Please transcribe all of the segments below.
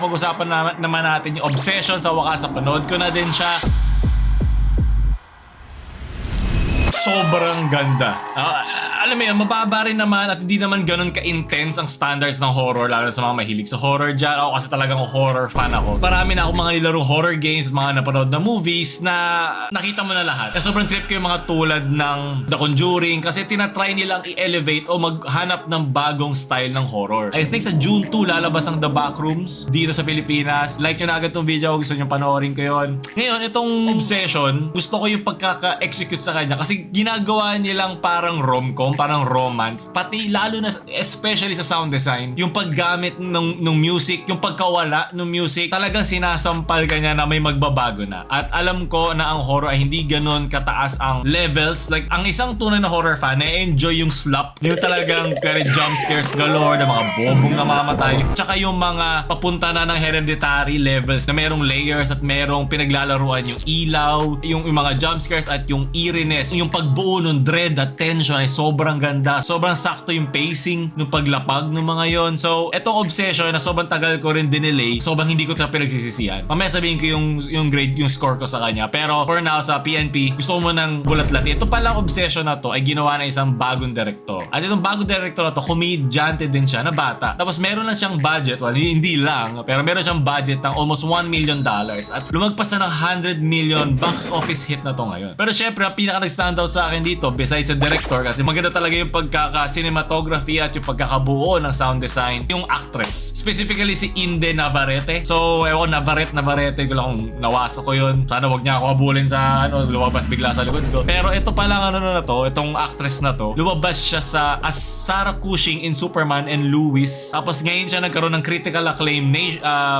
mapag-usapan naman natin yung Obsession. Sa wakas, panood ko na din siya. Sobrang ganda. Alam mo yun, mababa rin naman at hindi naman ganun ka-intense ang standards ng horror, lalo sa mga mahilig sa horror dyan. Ako kasi talagang horror fan ako. Marami na akong mga nilarong horror games, mga napanood na movies na nakita mo na lahat. Kaya sobrang trip ko yung mga tulad ng The Conjuring kasi tinatry nilang i-elevate o maghanap ng bagong style ng horror. I think sa June 2 lalabas ang The Backrooms dito sa Pilipinas. Like nyo na agad tong video, gusto nyo panoorin ko yun. Ngayon, itong Obsession, gusto ko yung pagkaka-execute sa kanya kasi ginagawa nilang parang rom-com, parang romance, pati lalo na especially sa sound design, yung paggamit ng music, yung pagkawala ng music, talagang sinasampal ka niya na may magbabago na. At alam ko na ang horror ay hindi ganun kataas ang levels. Like, ang isang tunay na horror fan na-enjoy yung slap, yung talagang jump scares galore, na mga bobong namamatay, tsaka yung mga papunta na ng hereditary levels na merong layers at merong pinaglalaruan yung ilaw, yung mga jump scares at yung eeriness, yung pagbuo ng dread at tension ay sobrang ganda. Sobrang sakto yung pacing ng paglapag ng mga yon. So, etong Obsession na sobrang tagal ko rin dinelay, sobrang hindi ko ito pinagsisisihan. Mamaya sabihin ko yung grade, yung score ko sa kanya. Pero for now, sa PNP, gusto mo nang bulat-lat. Ito palang Obsession na to ay ginawa na isang bagong director. At itong bagong director na to, komedyante din siya na bata. Tapos meron na siyang budget, well, hindi lang, pero meron siyang budget ng almost $1 million. At lumagpas na ng 100 million box office hit na to ngayon. Pero syempre, ang pinaka nag-standout sa akin dito, besides sa director, kasi maganda talaga yung pagkaka-cinematography at yung pagkakabuo ng sound design, yung actress. Specifically si Inde Navarrete. So, ewan, Navarrete, ko lang kung nawasa ko yun. Sana wag niya ako habulin sa, lumabas bigla sa likod ko. Pero ito palang na to, itong actress na to, lumabas siya as Sarah Cushing in Superman and Lewis. Tapos ngayon siya nagkaroon ng critical acclaim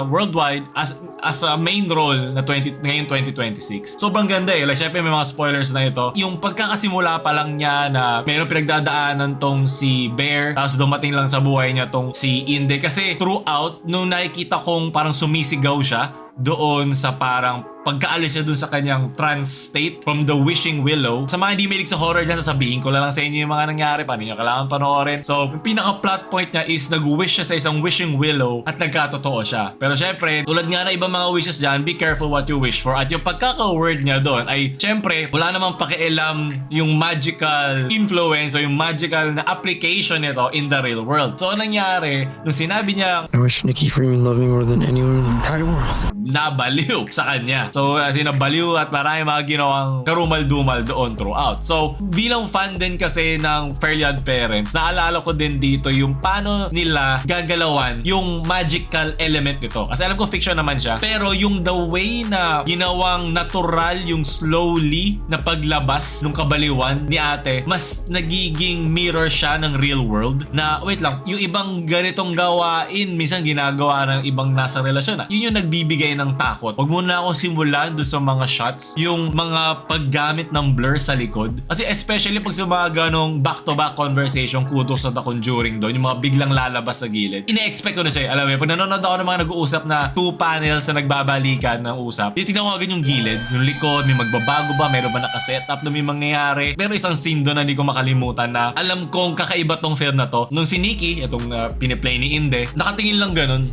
worldwide as a main role na ngayon 2026. Sobrang ganda eh. Like, syempre may mga spoilers na ito. Yung pagkakasimula pa lang niya na mayroong pinagdadaanan tong si Bear, tapos dumating lang sa buhay niya tong si Inde. Kasi throughout, nung nakikita kong parang sumisigaw siya doon sa parang pagkaalis niya dun sa kanyang trance state from the wishing willow. Sa mga hindi mahilig sa horror dyan, sasabihin ko lang sa inyo yung mga nangyari, paano nyo kailangan panoorin. So, yung pinaka-plot point niya is nag-wish siya sa isang wishing willow at nagkatotoo siya. Pero syempre, tulad nga na ibang mga wishes dyan, be careful what you wish for. At yung pagkaka-word niya doon ay syempre, wala namang pakialam yung magical influence o yung magical na application nito in the real world. So, anong nangyari, nung sinabi niya, I wish Nikki Freeman loved me more than anyone in the entire world. Nabaliw sa kanya. So, sinabaliw at marami mga ginawang karumal-dumal doon throughout. So, bilang fan din kasi ng Fairly Odd Parents, naalala ko din dito yung paano nila gagalawan yung magical element nito. Kasi alam ko fiction naman siya. Pero yung the way na ginawang natural yung slowly na paglabas ng kabaliwan ni ate, mas nagiging mirror siya ng real world. Na, wait lang, yung ibang ganitong gawain, minsan ginagawa ng ibang nasa relasyon. Yun yung nagbibigay ng takot. Huwag muna akong simulan doon sa mga shots, yung mga paggamit ng blur sa likod. Kasi especially pag sa mga ganong back-to-back conversation, kudos sa The Conjuring doon, yung mga biglang lalabas sa gilid. Ine-expect ko na siya. Alam mo, pag nanonood ako ng mga nag-uusap na 2 panels na nagbabalikan ng usap, titignan ko agad yung gilid, yung likod, may magbabago ba, meron ba nakasetup na may mangyayari. Pero isang scene doon na hindi ko makalimutan na alam kong kakaiba tong film na to. Nung si Nikki, itong piniplay ni Inde, nakatingin lang ganun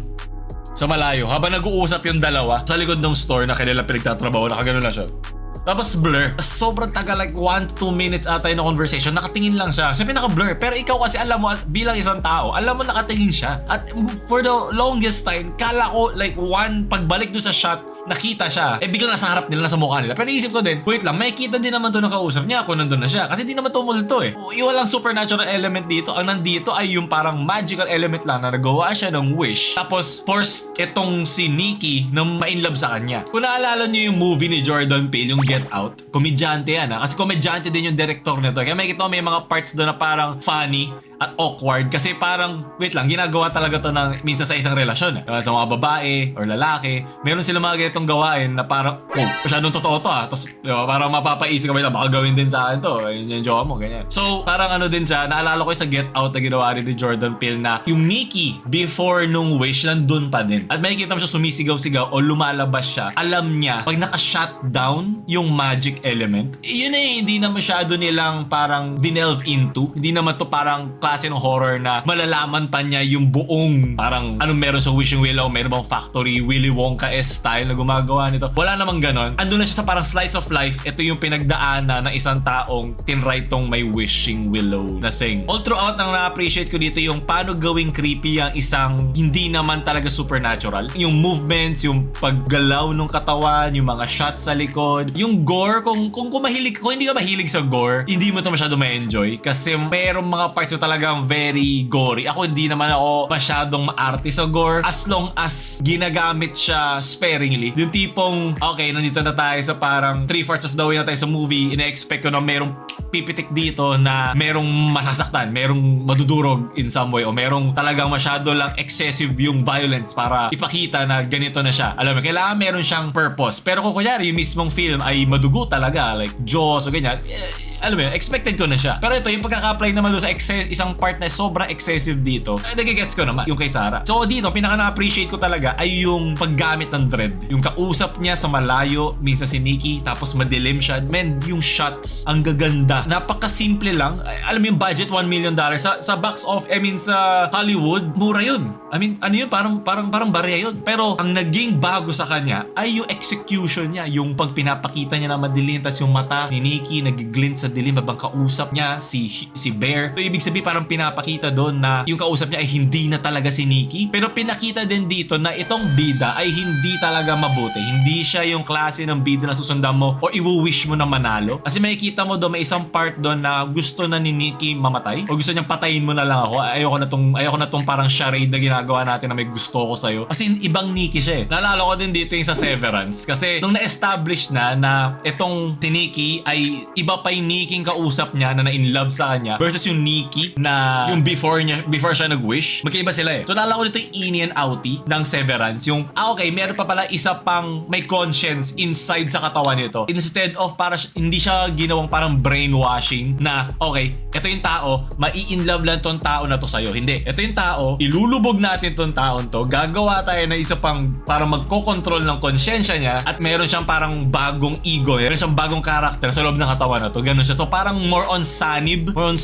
sa malayo habang nag-uusap yung dalawa sa likod ng store na kanila pinagtatrabaho, nakagano lang siya. Tapos blur. Sobrang tagal, like 1 to 2 minutes ata yung conversation. Nakatingin lang siya. Siyempre naka-blur. Pero ikaw kasi alam mo, bilang isang tao, alam mo nakatingin siya. At for the longest time, kala ko like pagbalik doon sa shot, nakita siya. Biglang nasa harap nila, nasa mukha nila. Pero naisip ko din, wait lang, may kita din naman to na kausap niya kung nandun na siya. Kasi di naman tumulto eh. Yung walang supernatural element dito. Ang nandito ay yung parang magical element lang na nagawa siya ng wish. Tapos forced itong si Nikki na ma-inlove sa kanya. Kung naalala niyo yung movie ni Jordan Peele, yung Get Out, komedyante yan ha. Kasi komedyante din yung director nito. Kaya may kita may mga parts doon na parang funny at awkward. Kasi parang, wait lang, ginagawa talaga to ng minsan sa isang relasyon. Sa mga babae or lalaki, meron sila mga ganitong ganitong gawain na parang, masyadong totoo to Tapos, parang mapapaisip ka ba, baka gawin din sa akin to. Yung jowa mo, ganyan. So, parang ano din siya, naalala ko yung sa Get Out na ginawa rin ni Jordan Peele na yung Nikki before nung Wish, nandun pa din. At makikita mo siya sumisigaw-sigaw o lumalabas siya. Alam niya, pag naka-shutdown yung magic element, yun hindi na masyado nilang parang dinelve into. Hindi naman to parang klase ng horror na malalaman pa niya yung buong parang anong meron sa Wishing Willow, meron bang factory, Willy Wonka-esque style na gumagawa nito. Wala namang ganon. Andun na siya sa parang slice of life. Ito yung pinagdaanan ng isang taong tinry tong may Wishing Willow na thing. All throughout, ang na-appreciate ko dito yung paano gawing creepy ang isang hindi naman talaga supernatural. Yung movements, yung paggalaw ng katawan, yung mga shots sa likod, yung gore, kung hindi ka mahilig sa gore, hindi mo to masyado ma-enjoy kasi merong mga parts na talagang very gory. Ako hindi naman ako masyadong maarte sa gore as long as ginagamit siya sparingly. Yung tipong, okay, nandito na tayo sa parang 3/4 of the way na tayo sa movie, ina-expect ko na merong pipitik dito na merong masasaktan, merong madudurog in some way, o merong talagang masyado lang excessive yung violence para ipakita na ganito na siya. Alam mo, kailangan meron siyang purpose. Pero kung kunyari, yung mismong film ay madugo talaga, like Jaws o ganyan, alam mo yun, expected ko na siya. Pero ito, yung pagkaka-apply naman doon sa isang part na sobrang excessive dito, nagigets ko naman, yung kay Sarah. So dito, pinaka na-appreciate ko talaga ay yung paggamit ng dread. Yung kausap niya sa malayo, minsan si Nikki, tapos madilim siya. Man, yung shots, ang gaganda. Napaka-simple lang. Alam mo yung budget, $1 million. Sa box off, sa Hollywood, mura yun. Ano yun? Parang barya yun. Pero ang naging bago sa kanya ay yung execution niya. Yung pag pinapakita niya na madilim, tapos yung mata ni Nikki nag-glint sa dilim habang kausap niya si Bear. So ibig sabihin parang pinapakita doon na yung kausap niya ay hindi na talaga si Nikki. Pero pinakita din dito na itong bida ay hindi talaga mabuti. Hindi siya yung klase ng bida na susundan mo o i-wish mo na manalo. Kasi makikita mo doon, may isang part doon na gusto na ni Nikki mamatay o gusto niyang patayin mo na lang ako. Ayoko na tong parang charade na ginagawa natin na may gusto ko sa'yo. Kasi ibang Nikki siya Naalala ko din dito yung sa Severance. Kasi nung na-establish na itong si Nikki ay iba pa yung Nikki kausap niya na in love sa kanya versus yung Nikki na yung before siya nag-wish, magkaiba sila So naalala ko dito yung Innie and Outie ng Severance. Yung, okay, meron pa pala isa pang may conscience inside sa katawan nito. Instead of hindi siya ginawang parang brainwashing na, okay, ito yung tao, mai-inlove lang tong tao na to sa'yo. Hindi. Ito yung tao, ilulubog natin tong taon to, gagawa tayo na isa pang parang magkocontrol ng konsyensya niya at meron siyang parang bagong ego, meron siyang bagong karakter sa loob ng katawan na to. Ganun siya. So parang more on sanib yung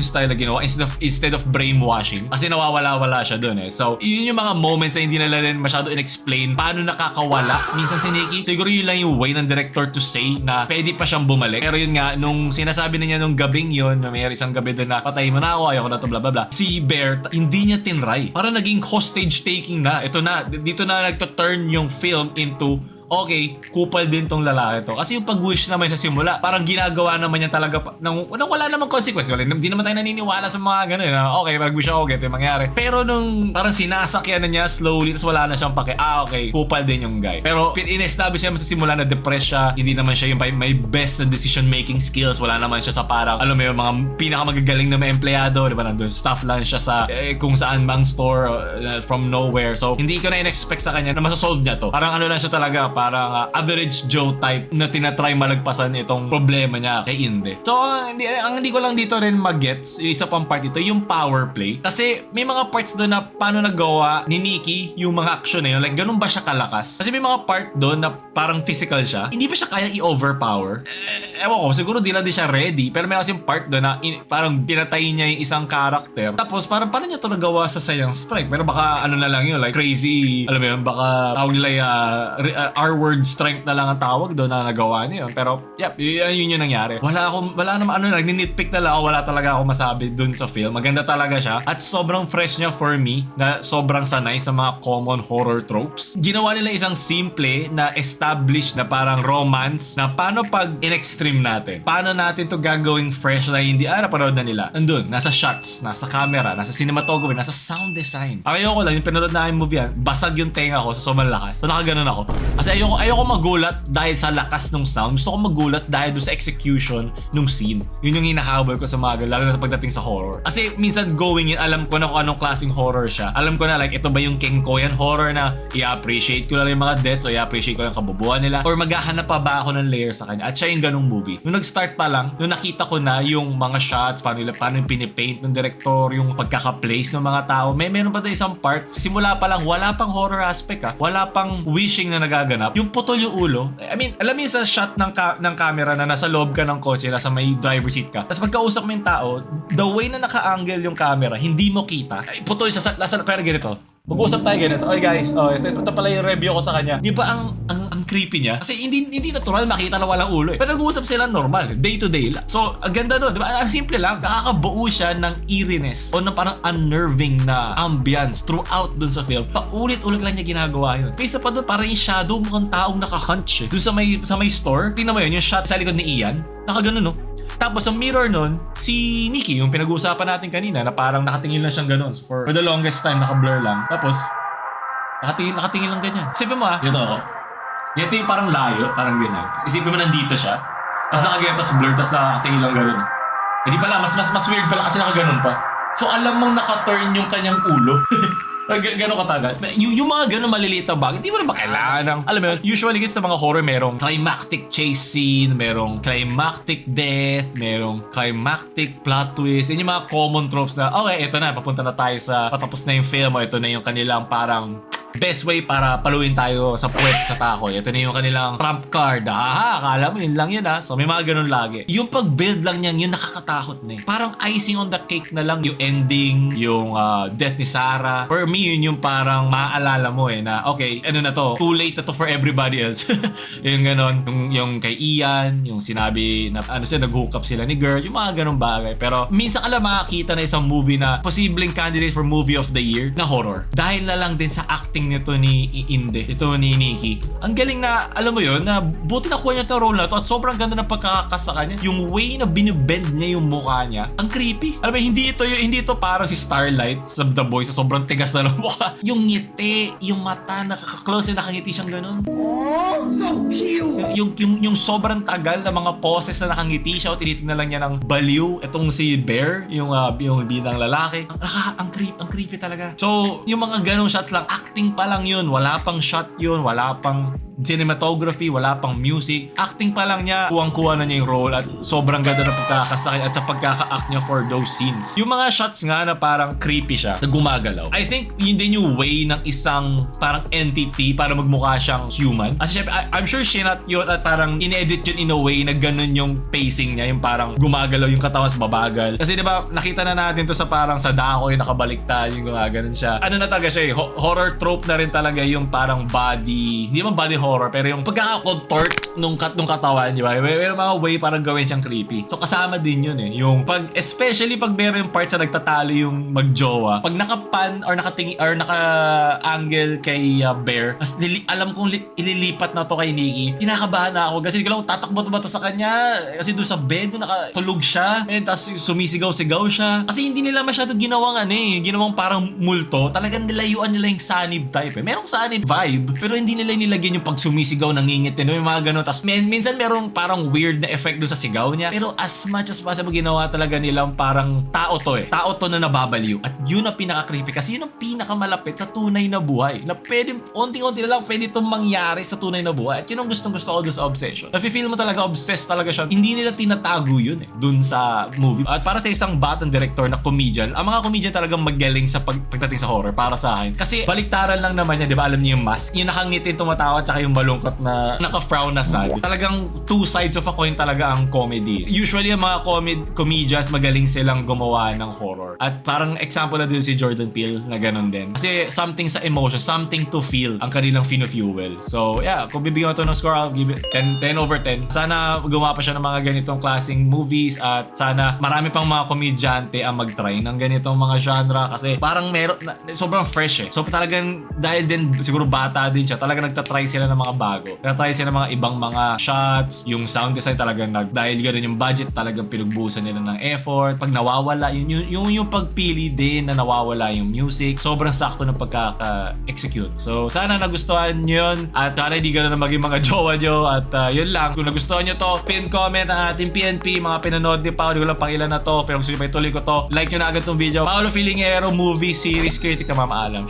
style na ginawa instead of brainwashing. Kasi nawawala-wala siya dun So yun yung mga moments na hindi nila rin masyado in-explain paano nakakawala minsan si Nikki. Siguro yun lang yung way ng director to say na pwede pa siyang bumalik. Pero yun nga, nung sinasabi na niya nung gabing yun, na may isang gabi doon na patay mo na ako, ayoko na to, blah blah blah. Si Bear, hindi niya tinry. Parang naging hostage taking na. Ito na, dito na nagto-turn yung film into okay, kupal din tong lalaki to. Kasi yung pag-wish naman sa simula, parang ginagawa naman niya talaga nang wala namang consequence. Hindi naman tayo naniniwala sa mga ganun. Okay, pag-wish ako, ganito yung mangyari. Pero nung parang sinasakyan na niya slowly, tapos wala na siyang pake, okay, kupal din yung guy. Pero in-establish niya sa simula na depressed siya, hindi naman siya yung may best na decision-making skills, wala naman siya sa parang, alam mo yung mga pinakamagagaling na mga empleyado, di ba, nandun staff lang siya sa kung saan mang store from nowhere. So, hindi ko na in-expect sa kanya na masasolve niya to. Parang ano lang siya talaga, parang average Joe type na tinatry malagpasan itong problema niya kay Inde. So, ang hindi ko lang dito rin magets, isa pang part ito, yung power play. Kasi may mga parts doon na paano nagawa ni Nikki yung mga action na yun. Like, ganun ba siya kalakas? Kasi may mga part doon na parang physical siya. Hindi ba siya kaya i-overpower? Ewan ko, siguro di lang din siya ready. Pero may kasi part doon na parang pinatay niya yung isang character. Tapos, parang paano niya ito nagawa sa sayang strike? Pero baka ano na lang yun, like crazy, alam mo yun, baka tawag nila R-word strength na lang ang tawag doon na nagawa niya yun. Pero, yep, yun yung nangyari. Wala naman, nagninitpick na lang ako, wala talaga ako masabi doon sa film. Maganda talaga siya. At sobrang fresh niya for me, na sobrang sanay sa mga common horror tropes. Ginawa nila isang simple na established na parang romance na paano pag in-extreme natin. Paano natin to gagawing fresh na hindi, napanood na nila. Andun, nasa shots, nasa camera, nasa cinematography, nasa sound design. Ayoko lang, yung pinanood na yung movie yan, basag yung tenga ko sa sobrang lakas. So nakaganon ako. Kasi Kasi ayoko magulat dahil sa lakas ng sound. Gusto ko magulat dahil doon sa execution ng scene. Yun yung hinahabol ko sa mga ganun, lalo na sa pagdating sa horror. Kasi minsan going in, alam ko na kung anong klaseng horror siya. Alam ko na like ito ba yung King Koyan horror na i-appreciate ko lang yung mga deaths o i-appreciate ko lang kabubuan nila or maghahanap pa ba ako ng layer sa kanya. At siya yung ganung movie. Nung nag-start pa lang, nung nakita ko na yung mga shots, paano yung pinipaint ng director, yung pagkaka-place ng mga tao. Meron pa doon isang part, sa simula pa lang, wala pang horror aspect wala pang wishing na nagaganap. Yung putol yung ulo. I mean, alam mo yung sa shot ng camera na nasa loob ka ng kotse, nasa may driver seat ka. Tapos pagkausap mo yung tao, the way na naka-angle yung camera, hindi mo kita. Ay, putol siya pero ganito. Mag-uusap tayo ganito. Okay guys, ito pala yung review ko sa kanya. Di ba ang creepy niya? Kasi hindi natural makita na walang ulo eh. Pero nag-uusap sila normal, day to day lang. So, ang ganda nun, di ba? Ang simple lang. Nakakabuo siya ng eeriness o ng parang unnerving na ambience throughout dun sa film. Paulit-ulit lang niya ginagawa yun. May isa pa dun, parang yung shadow mukhang taong naka-hunch eh. Dun sa may store, tingnan mo yun, yung shot sa likod ni Ian. Nakaganon no? Tapos ang mirror nun, si Nikki, yung pinag-uusapan natin kanina na parang nakatingin lang siyang ganun. For the longest time, naka-blur lang. Tapos, nakatingin lang ganyan. Isipin mo dito ako. Dito yung parang layo, parang ganyan. Isipin mo nandito siya. Tapos nakaganyan, tapos blur, tapos nakatingin lang ganun. Eh di pala, mas weird pala kasi nakaganon pa. So alam mong naka-turn yung kanyang ulo. Gano'ng katagal. Yung mga gano'ng maliliit na bagay, hindi mo na ba kailangan ng, alam mo yun, usually kasi sa mga horror, merong climactic chase scene, merong climactic death, merong climactic plot twist. Yun yung mga common tropes na, okay, ito na, papunta na tayo sa patapos na yung film, o ito na yung kanilang parang best way para paluin tayo sa puwet sa takoy. Ito na yung kanilang trump card. Akala mo yun lang yun So may mga ganun lagi. Yung pag-build lang niyan, yun nakakatakot na eh. Parang icing on the cake na lang yung ending, yung death ni Sarah. For me, yun yung parang maaalala mo na okay, ano na to, too late na to for everybody else. Yung ganun. Yung kay Ian, yung sinabi na nag-hook up sila ni girl, yung mga ganun bagay. Pero minsan ka lang makakita na isang movie na posibleng candidate for movie of the year na horror. Dahil na lang din sa acting nito ni Inde, ito ni Nikki. Ang galing na, alam mo yun, na buti nakuha niya itong role na to at sobrang ganda ng pagkakakas sa kanya. Yung way na binibend niya yung mukha niya, ang creepy. Alam mo, hindi ito parang si Starlight sa The Boys sa sobrang tigas na ng mukha. Yung ngiti, yung mata, nakaka-close na nakangiti siyang ganun. Oh, so cute! Yung sobrang tagal na mga poses na nakangiti siya o tinitingnan lang niya ng baliw. Itong si Bear, yung bidang lalaki. Ang creepy talaga. So, yung mga ganong shots lang, acting pa lang yun, wala pang shot yun, wala pang cinematography, wala pang music. Acting pa lang niya, kuwang-kuha na niya yung role at sobrang ganda ng pagkakasakit at sa pagkaka-act niya for those scenes. Yung mga shots nga na parang creepy siya, na gumagalaw. I think yun din yung way ng isang parang entity para magmukha siyang human. Kasi syempre, I'm sure sinat yun at parang in-edit yun in a way na ganun yung pacing niya, yung parang gumagalaw yung katawan sa babagal. Kasi diba, nakita na natin to sa parang sa dako yung nakabaliktad, yung gumaganon siya. Ano na talaga siya horror trope na rin talaga yung parang body, hindi naman body horror, pero yung pagkaka-contort nung katawan, di ba? May mga way para gawin siyang creepy. So kasama din yun yung especially pag meron yung parts na nagtatalo yung magjowa, pag nakapan or nakatingin or naka-angle kay Bear, as alam kong ililipat na to kay Nikki, kinakabahan na ako kasi hindi ko lang tatakbo ba to sa kanya kasi doon sa bed, doon nakatulog siya, tapos sumisigaw-sigaw siya. Kasi hindi nila masyado ginawang ginawang parang multo. Talagang nilayuan nila yung sanib type Merong sanib vibe, pero hindi nila nilagyan yung pag sumisigaw, nangingit yung mga ganun. Tapos minsan merong parang weird na effect doon sa sigaw niya. Pero as much as possible, ginawa talaga nilang parang tao to Tao to na nababaliw. At yun ang pinaka-creepy kasi yun ang pinakamalapit sa tunay na buhay. Na pwede, onti-onti na lang pwede itong mangyari sa tunay na buhay. At yun ang gustong-gusto ko doon sa Obsession. Nafe-feel mo talaga obsessed talaga siya. Hindi nila tinatago yun doon sa movie. At para sa isang batang director na comedian, ang mga comedian talagang magaling sa pagdating sa horror para sa akin. Kasi baliktaran lang naman niya, di ba? Alam niyo yung mask. Yung nakangitin tumatawa tsaka yung malungkot na naka-frown na sad. Talagang two sides of a coin talaga ang comedy. Usually ang mga comedians magaling silang gumawa ng horror. At parang example na din si Jordan Peele na ganun din. Kasi something sa emotion, something to feel ang kanilang fino-fuel. So yeah, kung bibigyan ko ito ng score, I'll give it 10 over 10. Sana gumawa pa siya ng mga ganitong klaseng movies at sana marami pang mga komedyante ang mag-try ng ganitong mga genre kasi parang meron, sobrang fresh So talagang dahil din siguro bata din siya, talagang nagtatry sila ng ng mga bago. Nag-try sila ng mga ibang mga shots. Yung sound design talagang dahil ganun yung budget, talagang pinagbusan nila ng effort. Pag nawawala, yung pagpili din na nawawala yung music, sobrang sakto ng pagkaka-execute. So, sana nagustuhan nyo yun. At sana hindi ganun na maging mga jowa nyo. At yun lang. Kung nagustuhan nyo to, pin comment ang ating PNP. Mga pinanood ni Paolo. Hindi ko lang pangilan na to. Pero gusto nyo pa ituloy ko to. Like nyo na agad tong video. Paolo Filingero Movie Series Critic na mamaalam.